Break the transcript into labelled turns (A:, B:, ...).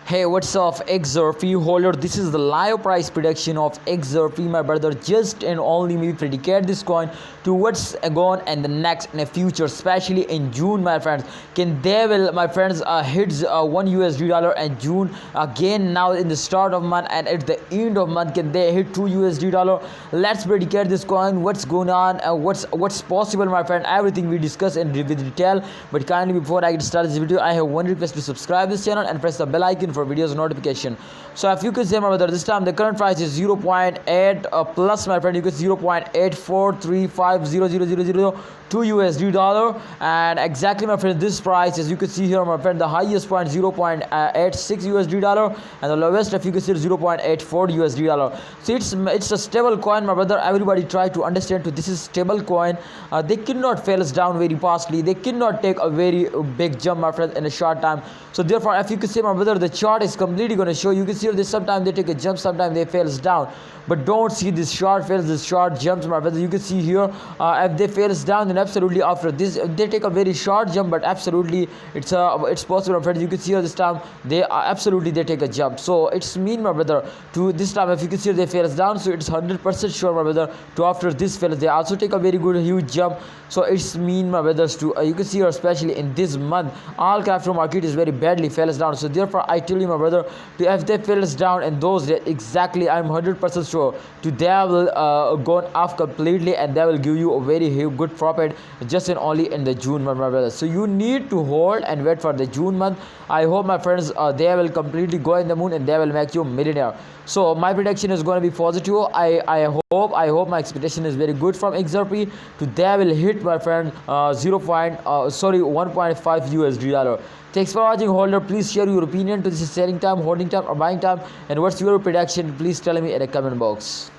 A: Hey, what's up, XRP holder? This is the live price prediction of XRP, my brother. Just and only me predicate this coin to what's going and the next in the future, especially in June, my friends. Can they will, my friends, hits $1 in June again now in the start of month and at the end of month? Can they hit $2? Let's predicate this coin. What's going on? What's possible, my friend? Everything we discuss in with detail. But kindly before I get started this video, I have one request to subscribe this channel and press the bell icon for videos notification. So if you can say, my brother, this time the current price is 0.8 plus, my friend. You can 0.843500002 $2, and exactly, my friend, this price, as you can see here, my friend, the highest point $0.86 and the lowest, if you can see, $0.84. So it's a stable coin, my brother. Everybody try to understand to this is stable coin. They cannot fail us down very fastly. They cannot take a very big jump, my friend, in a short time. So therefore, if you can see, my brother, the chart is completely going to show. You can see this, sometimes they take a jump, sometimes they fails down, but don't see this short fails, this short jumps, my brother. You can see here, if they fails down, then absolutely after this they take a very short jump, but absolutely it's possible, my friends. You can see here this time they absolutely they take a jump. So it's mean, my brother, to this time if you can see they fails down, so it's 100% sure, my brother, to after this fails they also take a very good huge jump. So it's mean, my brothers, to you can see here, especially in this month, all capital market is very badly fails down. So therefore I tell you, my brother, to if they fails down and those days, exactly I'm 100% sure to they will go off completely and they will give you a very good profit just and only in the June month, my brother. So you need to hold and wait for the June month. I hope, my friends, they will completely go in the moon and they will make you millionaire. So my prediction is going to be positive. I hope my expectation is very good from XRP to they will hit, my friend, 1.5 USD. Thanks for watching, holder. Please share your opinion to this is selling time, holding time, or buying time, and what's your prediction? Please tell me in the comment box.